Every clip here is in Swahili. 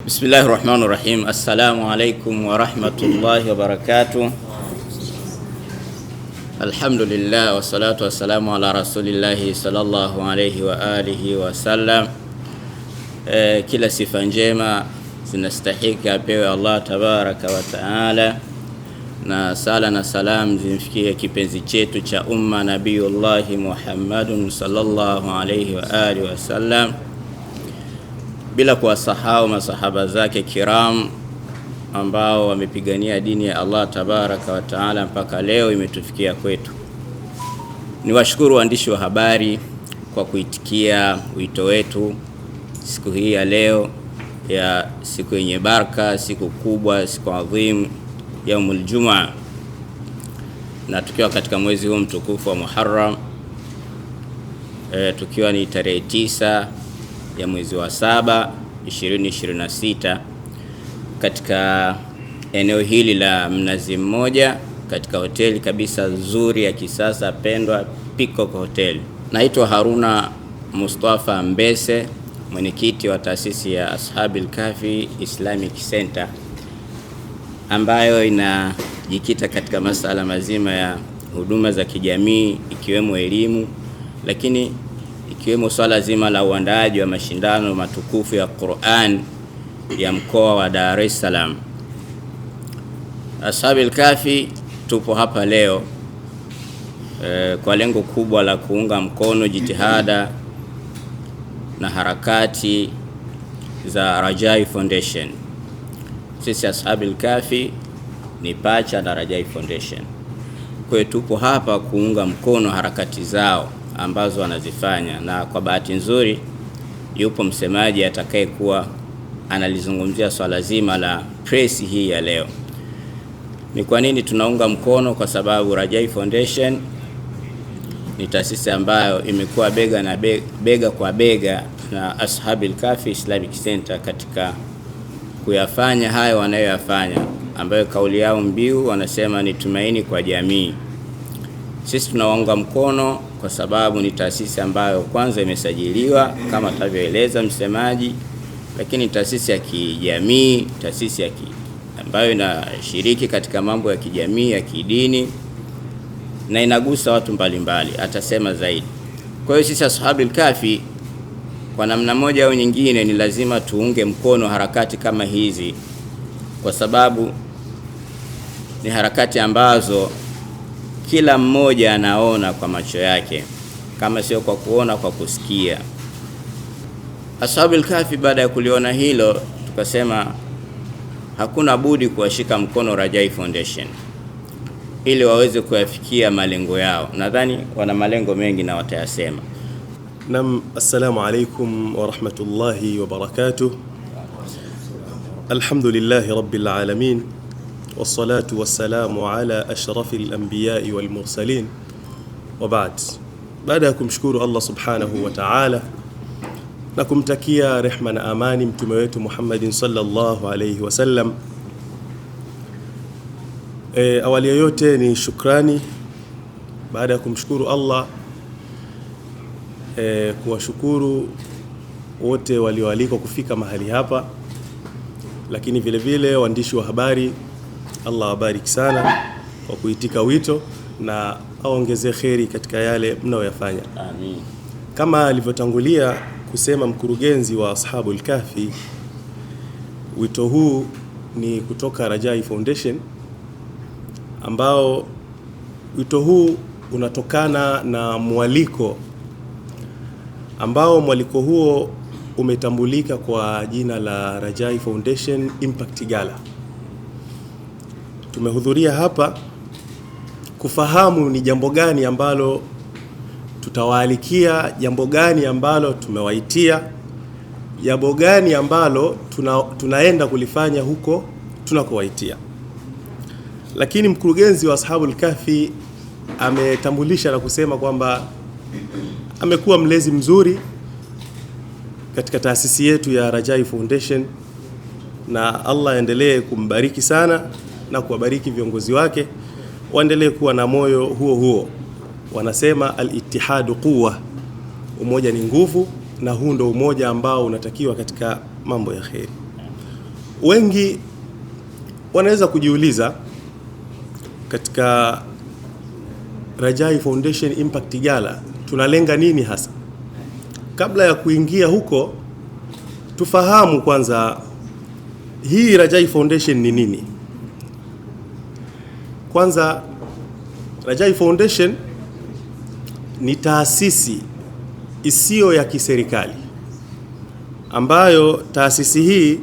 Bismillahirrahmanirrahim. Assalamu alaikum wa rahmatullahi wa barakatuh. Alhamdulillah wa salatu wa salamu ala rasulillahi sallallahu alayhi wa alihi wa sallam. Kila sifa njema zinastahiki apewe Allah tabaraka wa taala, na sala na salam zimfikie kipenzi chetu cha umma Nabiyullahi Muhammadun sallallahu alayhi wa alihi wa sallam, bila kuwasahau masahaba zake kiram ambao wamepigania dini ya Allah tabaraka wa taala mpaka leo imetufikia kwetu. Niwashukuru waandishi wa habari kwa kuitikia wito wetu siku hii ya leo, ya siku yenye baraka, siku kubwa, siku adhim, yaumul Jumaa, na tukiwa katika mwezi huu mtukufu wa Muharram, tukiwa ni tarehe 9 ya mwezi wa 7 2026, katika eneo hili la Mnazi Mmoja, katika hoteli kabisa nzuri ya kisasa pendwa, Peacock Hotel. Naitwa Haruna Mustafa Mbese, mwenyekiti wa taasisi ya Ashabil Kahfi Islamic Center, ambayo inajikita katika masala mazima ya huduma za kijamii, ikiwemo elimu, lakini ikiwemo swala zima la uandaaji wa mashindano matukufu ya Qur'an ya mkoa wa Dar es Salaam. Ashabil Kahfi tupo hapa leo kwa lengo kubwa la kuunga mkono jitihada na harakati za Rajai Foundation. Sisi Ashabil Kahfi ni pacha na Rajai Foundation, kwa hiyo tupo hapa kuunga mkono harakati zao ambazo wanazifanya, na kwa bahati nzuri yupo msemaji atakayekuwa analizungumzia swala zima la press hii ya leo. Ni kwa nini tunaunga mkono? Kwa sababu Rajai Foundation ni taasisi ambayo imekuwa bega kwa bega na Ashabil Kahfi Islamic Center katika kuyafanya hayo wanayoyafanya, ambayo kauli yao mbiu wanasema ni tumaini kwa jamii. Sisi tunaunga mkono kwa sababu ni taasisi ambayo kwanza imesajiliwa kama atavyoeleza msemaji, lakini taasisi ya kijamii, taasisi ambayo inashiriki katika mambo ya kijamii, ya kidini, na inagusa watu mbalimbali, atasema zaidi. Kwa hiyo sisi Ashabil Kahfi kwa namna moja au nyingine ni lazima tuunge mkono harakati kama hizi, kwa sababu ni harakati ambazo kila mmoja anaona kwa macho yake, kama sio kwa kuona, kwa kusikia. Ashabil Kahfi baada ya kuliona hilo, tukasema hakuna budi kuwashika mkono Rajai Foundation ili waweze kuyafikia malengo yao. Nadhani wana malengo mengi na watayasema. Assalamu alaikum wa rahmatullahi wa barakatuh. Alhamdulillahi rabbil alamin, wassalatu wassalamu ala ashrafil anbiya'i wal mursalin, wa ba'd. Baada ya kumshukuru Allah subhanahu wa ta'ala na kumtakia rehma na amani mtume wetu Muhammadin sallallahu alayhi wasallam, awali ya yote ni shukrani. Baada ya kumshukuru Allah, kuwashukuru wote walioalikwa kufika mahali hapa, lakini vile vile waandishi wa habari, Allah wabariki sana kwa kuitika wito na aongezee kheri katika yale mnayoyafanya. Amin. Kama alivyotangulia kusema mkurugenzi wa Ashabul Kahfi, wito huu ni kutoka Rajai Foundation, ambao wito huu unatokana na mwaliko ambao mwaliko huo umetambulika kwa jina la Rajai Foundation Impact Gala. Tumehudhuria hapa kufahamu ni jambo gani ambalo tutawaalikia, jambo gani ambalo tumewaitia, jambo gani ambalo tunaenda kulifanya huko tunakowaitia. Lakini mkurugenzi wa Ashabul Kahfi ametambulisha na kusema kwamba amekuwa mlezi mzuri katika taasisi yetu ya Rajai Foundation, na Allah aendelee kumbariki sana na kuwabariki viongozi wake, waendelee kuwa na moyo huo huo. Wanasema al-ittihadu quwwa, umoja ni nguvu, na huu ndo umoja ambao unatakiwa katika mambo ya kheri. Wengi wanaweza kujiuliza katika Rajai Foundation Impact Gala tunalenga nini hasa? Kabla ya kuingia huko, tufahamu kwanza hii Rajai Foundation ni nini. Kwanza, Rajai Foundation ni taasisi isiyo ya kiserikali ambayo taasisi hii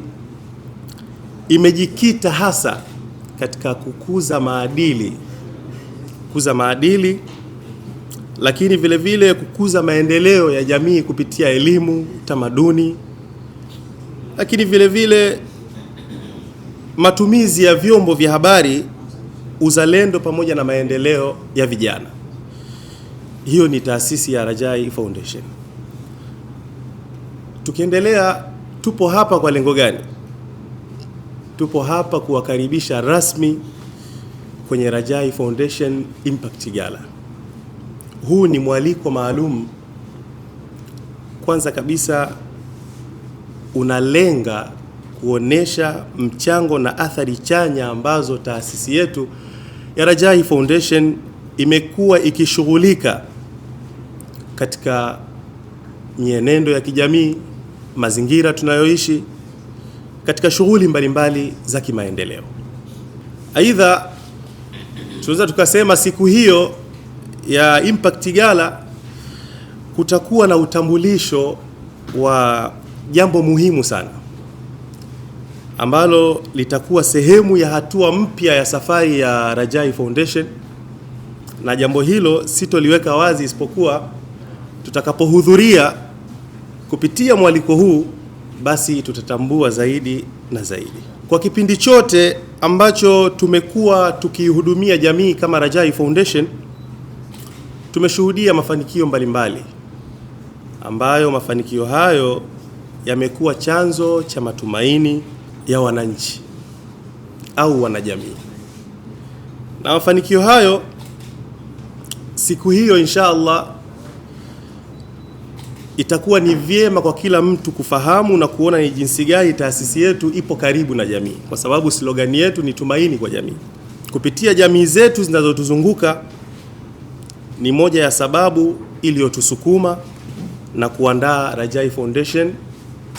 imejikita hasa katika kukuza maadili, lakini vile vile kukuza maendeleo ya jamii kupitia elimu, tamaduni, lakini vile vile matumizi ya vyombo vya habari, uzalendo pamoja na maendeleo ya vijana. Hiyo ni taasisi ya Rajai Foundation. Tukiendelea, tupo hapa kwa lengo gani? Tupo hapa kuwakaribisha rasmi kwenye Rajai Foundation Impact Gala. Huu ni mwaliko maalum. Kwanza kabisa unalenga kuonesha mchango na athari chanya ambazo taasisi yetu ya Rajai Foundation imekuwa ikishughulika katika mienendo ya kijamii, mazingira tunayoishi, katika shughuli mbalimbali za kimaendeleo. Aidha, tunaweza tukasema siku hiyo ya Impact Gala kutakuwa na utambulisho wa jambo muhimu sana ambalo litakuwa sehemu ya hatua mpya ya safari ya Rajai Foundation, na jambo hilo sitoliweka wazi isipokuwa tutakapohudhuria kupitia mwaliko huu, basi tutatambua zaidi na zaidi. Kwa kipindi chote ambacho tumekuwa tukihudumia jamii kama Rajai Foundation, tumeshuhudia mafanikio mbalimbali ambayo mafanikio hayo yamekuwa chanzo cha matumaini ya wananchi au wanajamii. Na mafanikio hayo siku hiyo insha Allah itakuwa ni vyema kwa kila mtu kufahamu na kuona ni jinsi gani taasisi yetu ipo karibu na jamii, kwa sababu slogani yetu ni tumaini kwa jamii. Kupitia jamii zetu zinazotuzunguka ni moja ya sababu iliyotusukuma na kuandaa Rajai Foundation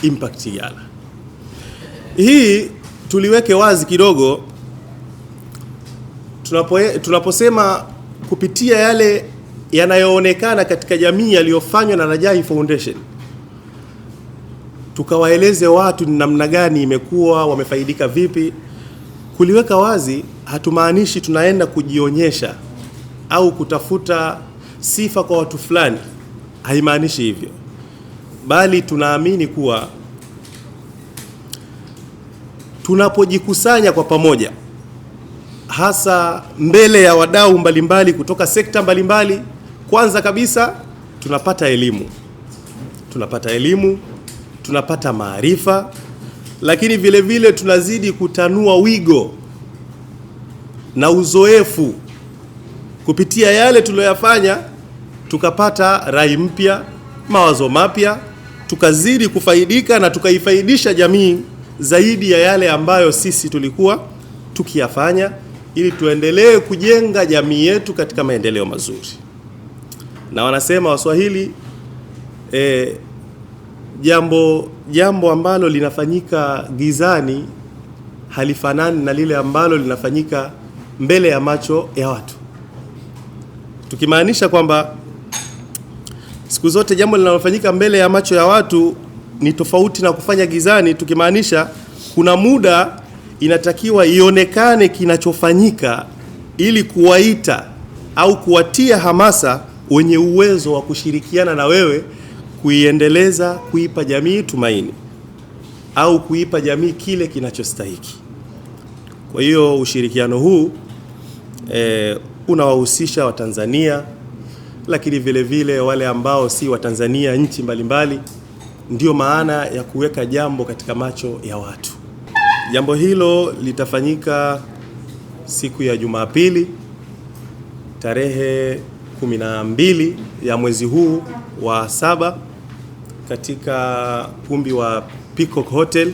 Impact Gala. Hii tuliweke wazi kidogo, tunaposema kupitia yale yanayoonekana katika jamii yaliyofanywa na Rajai Foundation, tukawaeleze watu ni namna gani imekuwa, wamefaidika vipi. Kuliweka wazi hatumaanishi tunaenda kujionyesha au kutafuta sifa kwa watu fulani, haimaanishi hivyo, bali tunaamini kuwa tunapojikusanya kwa pamoja, hasa mbele ya wadau mbalimbali kutoka sekta mbalimbali, kwanza kabisa tunapata elimu, tunapata maarifa, lakini vile vile tunazidi kutanua wigo na uzoefu. Kupitia yale tuliyoyafanya tukapata rai mpya, mawazo mapya, tukazidi kufaidika na tukaifaidisha jamii zaidi ya yale ambayo sisi tulikuwa tukiyafanya, ili tuendelee kujenga jamii yetu katika maendeleo mazuri. Na wanasema Waswahili, jambo ambalo linafanyika gizani halifanani na lile ambalo linafanyika mbele ya macho ya watu. Tukimaanisha kwamba siku zote jambo linalofanyika mbele ya macho ya watu ni tofauti na kufanya gizani, tukimaanisha kuna muda inatakiwa ionekane kinachofanyika ili kuwaita au kuwatia hamasa wenye uwezo wa kushirikiana na wewe kuiendeleza, kuipa jamii tumaini au kuipa jamii kile kinachostahiki. Kwa hiyo ushirikiano huu unawahusisha Watanzania, lakini vile vile wale ambao si Watanzania, nchi mbalimbali. Ndio maana ya kuweka jambo katika macho ya watu. Jambo hilo litafanyika siku ya Jumapili tarehe 12 ya mwezi huu wa 7 katika ukumbi wa Peacock Hotel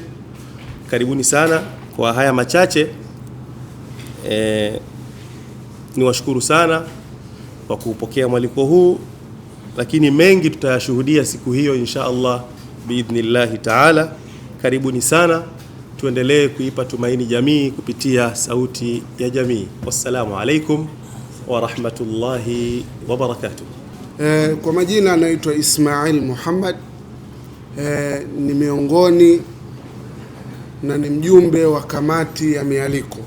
Karibuni sana. Kwa haya machache niwashukuru sana kwa kupokea mwaliko huu, lakini mengi tutayashuhudia siku hiyo insha Allah biidhnillahi taala. Karibuni sana, tuendelee kuipa tumaini jamii kupitia Sauti ya Jamii. Wassalamu alaikum wa rahmatullahi wa barakatuh. Kwa majina naitwa Ismail Muhammad, ni miongoni na ni mjumbe wa kamati ya mialiko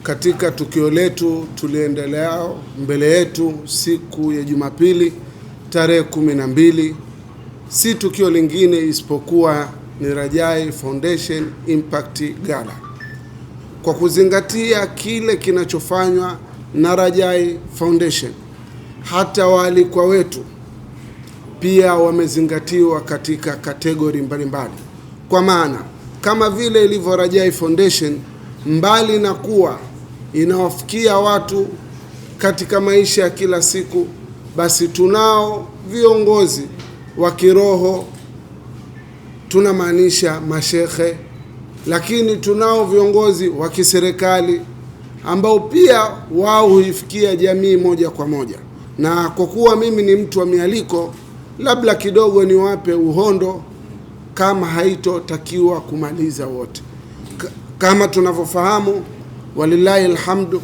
katika tukio letu tuliendelea mbele yetu siku ya Jumapili tarehe 12. Si tukio lingine isipokuwa ni Rajai Foundation Impact Gala, kwa kuzingatia kile kinachofanywa na Rajai Foundation. Hata waalikwa wetu pia wamezingatiwa katika kategori mbalimbali, kwa maana kama vile ilivyo Rajai Foundation, mbali na kuwa inawafikia watu katika maisha ya kila siku, basi tunao viongozi wa kiroho, tunamaanisha mashekhe, lakini tunao viongozi wa kiserikali ambao pia wao huifikia jamii moja kwa moja. Na kwa kuwa mimi ni mtu wa mialiko, labda kidogo niwape uhondo kama haitotakiwa kumaliza wote. Kama tunavyofahamu, walillahi alhamdu,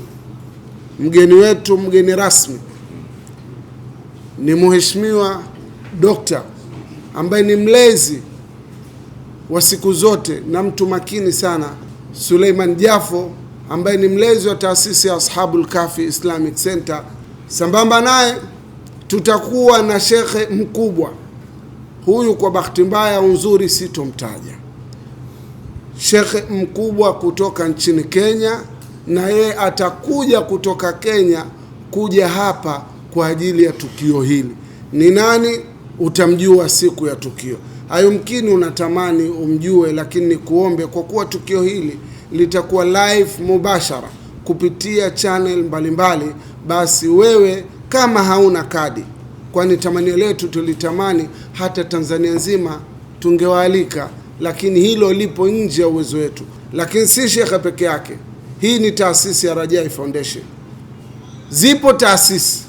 mgeni wetu, mgeni rasmi ni Mheshimiwa Dokta ambaye ni mlezi wa siku zote na mtu makini sana, Suleiman Jafo, ambaye ni mlezi wa taasisi ya Ashabul Kahfi Islamic Center. Sambamba naye tutakuwa na shekhe mkubwa huyu, kwa bahati mbaya nzuri sitomtaja, shekhe mkubwa kutoka nchini Kenya, na yeye atakuja kutoka Kenya kuja hapa kwa ajili ya tukio hili. Ni nani? Utamjua siku ya tukio. Hayumkini unatamani umjue, lakini kuombe, kwa kuwa tukio hili litakuwa live mubashara kupitia channel mbalimbali, basi wewe kama hauna kadi, kwani tamanio letu tulitamani hata Tanzania nzima tungewaalika, lakini hilo lipo nje ya uwezo wetu. Lakini si shekhe peke yake, hii ni taasisi ya Rajai Foundation. Zipo taasisi,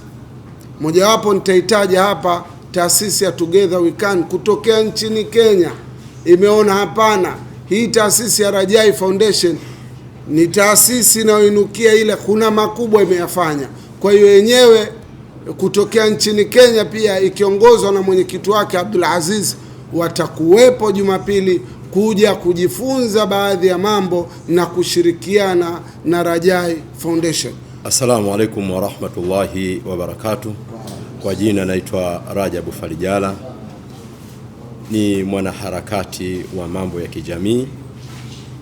mojawapo nitaitaja hapa, taasisi ya Together We Can kutokea nchini Kenya imeona hapana, hii taasisi ya Rajai Foundation ni taasisi inayoinukia ile, kuna makubwa imeyafanya. Kwa hiyo yenyewe kutokea nchini Kenya pia ikiongozwa na mwenyekiti wake Abdul Aziz watakuwepo Jumapili kuja kujifunza baadhi ya mambo na kushirikiana na Rajai Foundation. Assalamu alaikum wa rahmatullahi wa barakatuh. Kwa jina naitwa Rajabu Farijala, ni mwanaharakati wa mambo ya kijamii,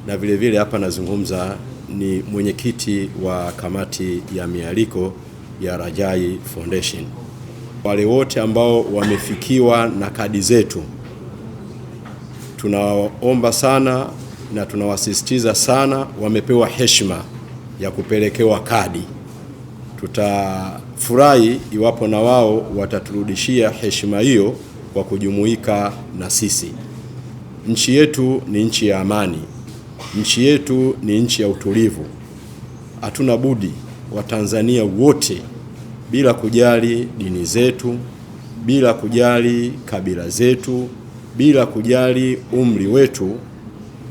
na vile vile hapa nazungumza ni mwenyekiti wa kamati ya mialiko ya Rajai Foundation. Wale wote ambao wamefikiwa na kadi zetu, tunaomba sana na tunawasisitiza sana, wamepewa heshima ya kupelekewa kadi. Tutafurahi iwapo na wao wataturudishia heshima hiyo kwa kujumuika na sisi. Nchi yetu ni nchi ya amani, nchi yetu ni nchi ya utulivu. Hatuna budi Watanzania wote, bila kujali dini zetu, bila kujali kabila zetu, bila kujali umri wetu,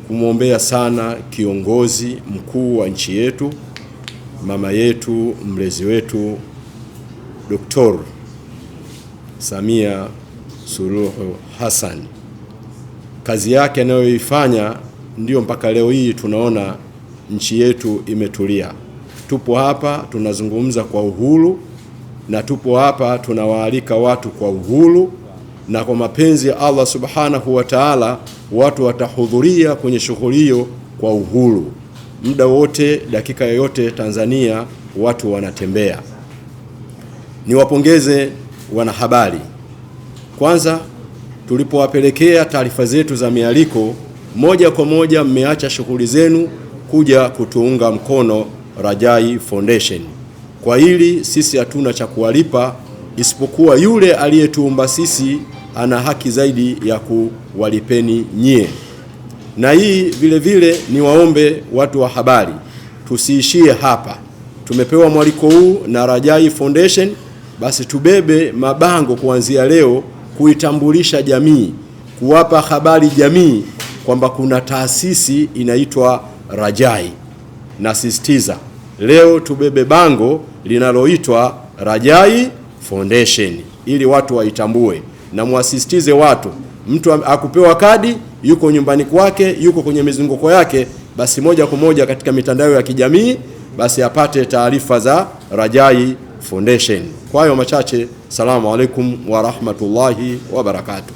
kumwombea sana kiongozi mkuu wa nchi yetu, mama yetu, mlezi wetu, Dr. Samia Suluhu Hassan. Kazi yake anayoifanya ndio mpaka leo hii tunaona nchi yetu imetulia. Tupo hapa tunazungumza kwa uhuru, na tupo hapa tunawaalika watu kwa uhuru, na kwa mapenzi ya Allah subhanahu wa ta'ala watu watahudhuria kwenye shughuli hiyo kwa uhuru. Muda wote, dakika yoyote Tanzania watu wanatembea. Niwapongeze wanahabari. Kwanza, tulipowapelekea taarifa zetu za mialiko, moja kwa moja mmeacha shughuli zenu kuja kutuunga mkono Rajai Foundation. Kwa hili sisi hatuna cha kuwalipa, isipokuwa yule aliyetuumba sisi ana haki zaidi ya kuwalipeni nyie. Na hii vile vile ni waombe watu wa habari, tusiishie hapa. Tumepewa mwaliko huu na Rajai Foundation, basi tubebe mabango kuanzia leo kuitambulisha jamii, kuwapa habari jamii kwamba kuna taasisi inaitwa Rajai. Nasisitiza leo tubebe bango linaloitwa Rajai Foundation ili watu waitambue, na muasisitize watu, mtu akupewa kadi, yuko nyumbani kwake, yuko kwenye mizunguko yake, basi moja kwa moja katika mitandao ya kijamii basi apate taarifa za Rajai Foundation. Kwa hayo machache, salamu alaikum wa rahmatullahi wa barakatuh.